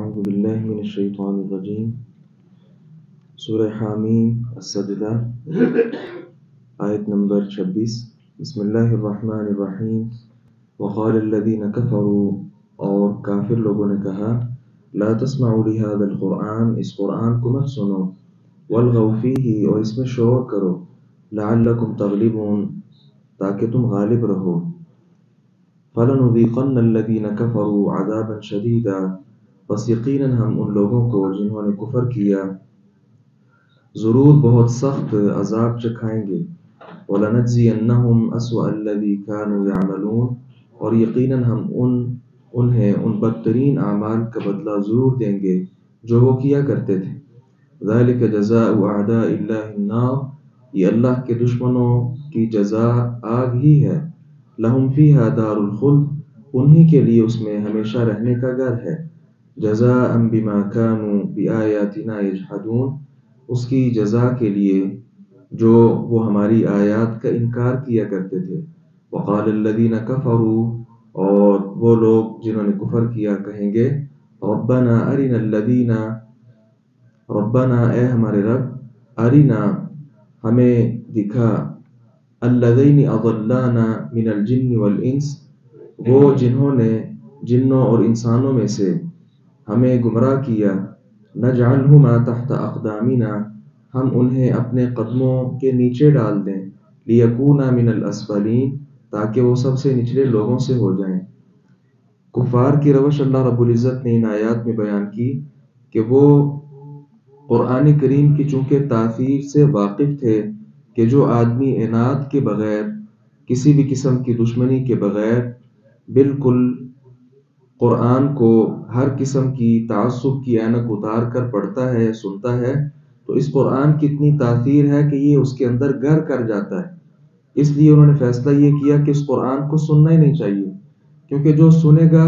اعوذ باللہ من الشیطان الرجیم سورہ حامیم السجدہ آیت نمبر 26 بسم اللہ الرحمن الرحیم وقال الذین کفروا اور کافر لوگوں نے کہا لا تسمعوا لهذا القرآن اس قرآن کو مت سنو والغوا فیہ اور اس میں شور کرو لعلکم تغلبون تاکہ تم غالب رہو فَلَنُذِيقَنَّ الَّذِينَ كَفَرُوا عَذَابًا شَدِيدًا بس یقیناً ہم ان لوگوں کو جنہوں نے کفر کیا ضرور بہت سخت عذاب چکھائیں گے وَلَنَجْزِيَنَّهُمْ أَسْوَأَ الَّذِي كَانُوا يَعْمَلُونَ اور یقیناً ہم انہیں ان بدترین اعمال کا بدلہ ضرور دیں گے جو وہ کیا کرتے تھے ذَلِكَ جَزَاءُ أَعْدَاءِ اللَّهِ النَّارِ یہ اللہ کے دشمنوں کی جزا آگ ہی ہے لہم فیہا دار الخلد انہی کے لیے اس میں ہمیشہ رہنے کا گھر ہے جزاء بما کانوا بآیاتنا یجحدون اس کی جزا کے لیے جو وہ ہماری آیات کا انکار کیا کرتے تھے وقال الذین کفروا اور وہ لوگ جنہوں نے کفر کیا کہیں گے ربنا ارنا الذین ربنا اے ہمارے رب ارنا ہمیں دکھا الذین اضلانا من الجن والانس وہ جنہوں نے جنوں اور انسانوں میں سے ہمیں گمراہ کیا نجعلہما تحت اقدامنا ہم انہیں اپنے قدموں کے نیچے ڈال دیں لیکونا من الاسفلین تاکہ وہ سب سے نچلے لوگوں سے ہو جائیں کفار کی روش اللہ رب العزت نے ان آیات میں بیان کی کہ وہ قرآن کریم کی چونکہ تاثیر سے واقف تھے کہ جو آدمی عناد کے بغیر کسی بھی قسم کی دشمنی کے بغیر بالکل قرآن کو ہر قسم کی تعصب کی اینک اتار کر پڑھتا ہے سنتا ہے تو اس قرآن کی اتنی تاثیر ہے کہ یہ اس کے اندر گھر کر جاتا ہے اس لیے انہوں نے فیصلہ یہ کیا کہ اس قرآن کو سننا ہی نہیں چاہیے کیونکہ جو سنے گا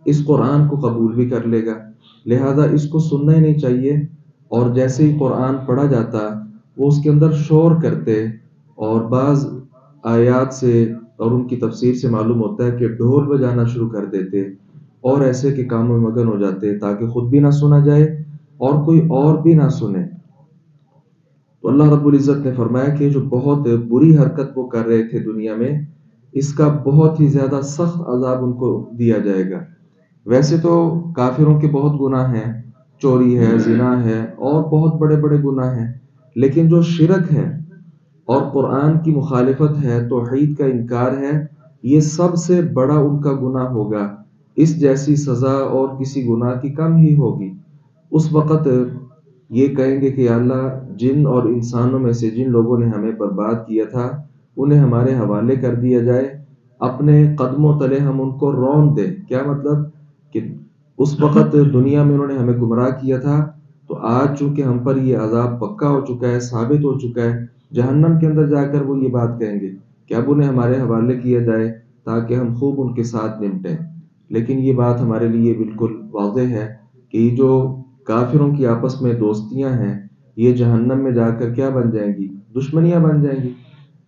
اس قرآن کو قبول بھی کر لے گا لہذا اس کو سننا ہی نہیں چاہیے اور جیسے ہی قرآن پڑھا جاتا وہ اس کے اندر شور کرتے اور بعض آیات سے اور ان کی تفسیر سے معلوم ہوتا ہے کہ ڈھول بجانا شروع کر دیتے اور ایسے کے کاموں میں مگن ہو جاتے تاکہ خود بھی نہ سنا جائے اور کوئی اور بھی نہ سنے تو اللہ رب العزت نے فرمایا کہ جو بہت بری حرکت وہ کر رہے تھے دنیا میں اس کا بہت ہی زیادہ سخت عذاب ان کو دیا جائے گا ویسے تو کافروں کے بہت گناہ ہیں چوری ہے زنا ہے اور بہت بڑے بڑے گناہ ہیں لیکن جو شرک ہے اور قرآن کی مخالفت ہے توحید کا انکار ہے یہ سب سے بڑا ان کا گناہ ہوگا اس جیسی سزا اور کسی گناہ کی کم ہی ہوگی اس وقت یہ کہیں گے کہ اللہ جن اور انسانوں میں سے جن لوگوں نے ہمیں برباد کیا تھا انہیں ہمارے حوالے کر دیا جائے اپنے قدموں تلے ہم ان کو رون دیں کیا مطلب کہ اس وقت دنیا میں انہوں نے ہمیں گمراہ کیا تھا تو آج چونکہ ہم پر یہ عذاب پکا ہو چکا ہے ثابت ہو چکا ہے جہنم کے اندر جا کر وہ یہ بات کہیں گے کہ اب انہیں ہمارے حوالے کیا جائے تاکہ ہم خوب ان کے ساتھ نمٹیں لیکن یہ بات ہمارے لیے بالکل واضح ہے کہ یہ جو کافروں کی آپس میں دوستیاں ہیں یہ جہنم میں جا کر کیا بن جائیں گی دشمنیاں بن جائیں گی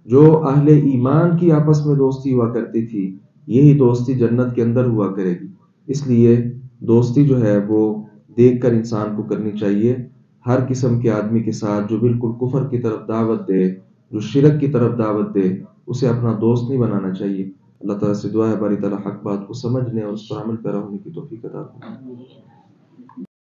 جو اہل ایمان کی آپس میں دوستی ہوا کرتی تھی یہی دوستی جنت کے اندر ہوا کرے گی اس لیے دوستی جو ہے وہ دیکھ کر انسان کو کرنی چاہیے ہر قسم کے آدمی کے ساتھ جو بالکل کفر کی طرف دعوت دے جو شرک کی طرف دعوت دے اسے اپنا دوست نہیں بنانا چاہیے اللہ تعالیٰ سے دعا ہے باری تعالیٰ حق بات کو سمجھنے اور اس پر عمل پیرا ہونے کی توفیق عطا فرمائے